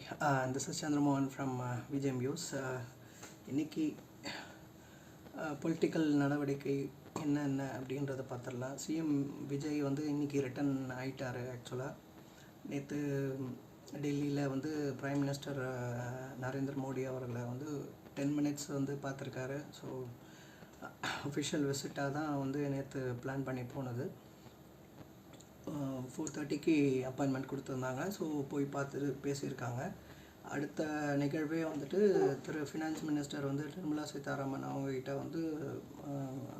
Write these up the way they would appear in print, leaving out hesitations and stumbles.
This is Chandramohan from Vijay News. இன்னைக்கு political நடவடிக்கை என்னென்ன அப்படின்றத பார்த்துடலாம். சிஎம் விஜய் வந்து இன்றைக்கி ரிட்டன் ஆகிட்டார். ஆக்சுவலாக நேற்று டெல்லியில் வந்து பிரைம் மினிஸ்டர் நரேந்திர மோடி அவர்களை வந்து 10 minutes வந்து பார்த்துருக்காரு. ஸோ அஃபிஷியல் விசிட்டாக தான் வந்து நேற்று பிளான் பண்ணி போனது. 4:30க்கு அப்பாயின்மெண்ட் கொடுத்துருந்தாங்க. ஸோ போய் பார்த்துட்டு பேசியிருக்காங்க. அடுத்த நிகழ்வே வந்துட்டு ஃபினான்ஸ் மினிஸ்டர் வந்து நிர்மலா சீதாராமன் அவங்கக்கிட்ட வந்து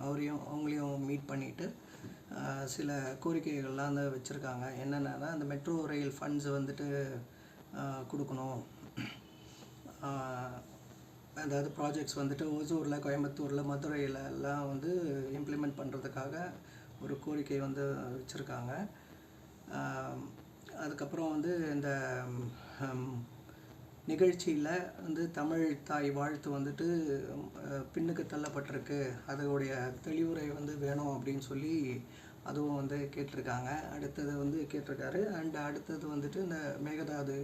அவங்களையும் மீட் பண்ணிவிட்டு சில கோரிக்கைகள்லாம் வந்து வச்சுருக்காங்க. என்னென்னா அந்த மெட்ரோ ரயில் ஃபண்ட்ஸ் வந்துட்டு கொடுக்கணும், அதாவது ப்ராஜெக்ட்ஸ் வந்துட்டு ஓசூரில், கோயம்புத்தூரில், மதுரையில் எல்லாம் வந்து இம்ப்ளிமெண்ட் பண்ணுறதுக்காக ஒரு கோரிக்கை வந்து வச்சுருக்காங்க. அதுக்கப்புறம் வந்து இந்த நிகழ்ச்சியில் வந்து தமிழ் தாய் வாழ்த்து வந்துட்டு பின்னுக்கு தள்ளப்பட்டிருக்கு, அதோடைய தெளிவுரை வந்து வேணும் அப்படின்னு சொல்லி அதுவும் வந்து கேட்டிருக்காங்க. அடுத்தது வந்து கேட்டிருக்காரு. அண்ட் அடுத்தது வந்துட்டு இந்த மேகதாது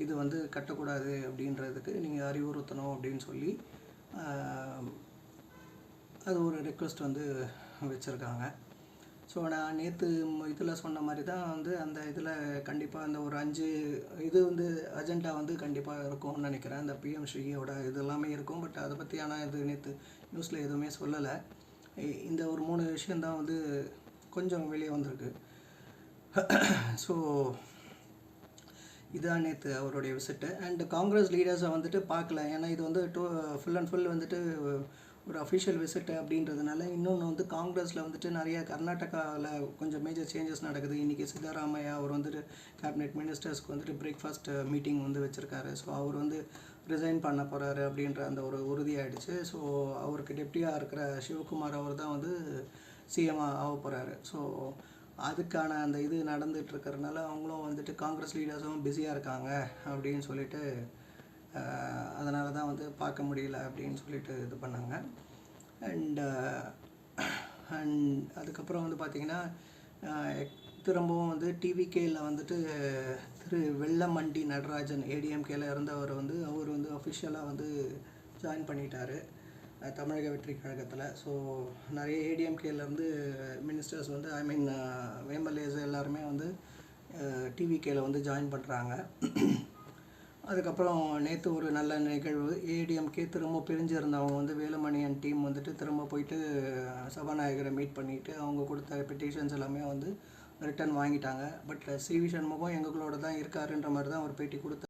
இது வந்து கட்டக்கூடாது அப்படின்றதுக்கு நீங்கள் அறிவுறுத்தணும் அப்படின்னு சொல்லி அது ஒரு ரெக்வெஸ்ட் வந்து வச்சுருக்காங்க. ஸோ நான் நேற்று இதில் சொன்ன மாதிரி தான் வந்து அந்த இதில் கண்டிப்பாக அந்த ஒரு 5 இது வந்து அஜெண்டா வந்து கண்டிப்பாக இருக்கும்னு நினைக்கிறேன். அந்த பிஎம் ஸ்ரீயோட இது எல்லாமே இருக்கும். பட் அதை பற்றி ஆனால் இது நேற்று நியூஸில் எதுவுமே சொல்லலை. இந்த ஒரு 3 விஷயந்தான் வந்து கொஞ்சம் வெளியே வந்திருக்கு. ஸோ இதுதான் நேற்று அவருடைய விசிட்டு. அண்ட் காங்கிரஸ் லீடர்ஸை வந்துட்டு பார்க்கல. ஏன்னா இது வந்து ஃபுல் அண்ட் ஃபுல் வந்துட்டு ஒரு அஃபிஷியல் விசிட்டு அப்படின்றதுனால. இன்னொன்று வந்து காங்கிரஸில் வந்துட்டு நிறைய கர்நாடகாவில் கொஞ்சம் மேஜர் சேஞ்சஸ் நடக்குது. இன்றைக்கி சித்தராமையா அவர் வந்துட்டு கேபினெட் மினிஸ்டர்ஸ்க்கு வந்துட்டு பிரேக்ஃபாஸ்ட் மீட்டிங் வந்து வச்சுருக்காரு. ஸோ அவர் வந்து ரிசைன் பண்ண போகிறாரு அப்படின்ற அந்த ஒரு உறுதியாகிடுச்சு. ஸோ அவருக்கு டெப்டியாக இருக்கிற சிவகுமார் அவர் தான் வந்து சிஎம்மாக ஆக போகிறாரு. ஸோ அதுக்கான அந்த இது நடந்துகிட்ருக்கிறதுனால அவங்களும் வந்துட்டு காங்கிரஸ் லீடர்ஸும் பிஸியாக இருக்காங்க அப்படின்னு சொல்லிட்டு அதனால தான் வந்து பார்க்க முடியல அப்படின்னு சொல்லிட்டு இது பண்ணாங்க. அண்ட் அதுக்கப்புறம் வந்து பார்த்திங்கன்னா திரும்பவும் வந்து டிவிகேயில் வந்துட்டு வெள்ளமண்டி நடராஜன் ஏடிஎம்கேல இருந்தவர் வந்து அவர் வந்து அஃபிஷியலாக வந்து ஜாயின் பண்ணிட்டார் தமிழக வெற்றி கழகத்தில். ஸோ நிறைய ஏடிஎம்கேலேருந்து மினிஸ்டர்ஸ் வந்து எம்எல்ஏஸ் எல்லாருமே வந்து டிவிகேல வந்து ஜாயின் பண்ணுறாங்க. அதுக்கப்புறம் நேற்று ஒரு நல்ல நிகழ்வு. ஏடிஎம்கே திரும்ப பிரிஞ்சிருந்தவங்க வந்து வேலுமணியன் டீம் வந்துட்டு திரும்ப போயிட்டு சபாநாயகரை மீட் பண்ணிவிட்டு அவங்க கொடுத்த பெட்டிஷன்ஸ் எல்லாமே வந்து ரிட்டன் வாங்கிட்டாங்க. But CV. சண்முகம் எங்களோட தான் இருக்காருன்ற மாதிரி தான் ஒரு பேட்டி கொடுத்தாரு.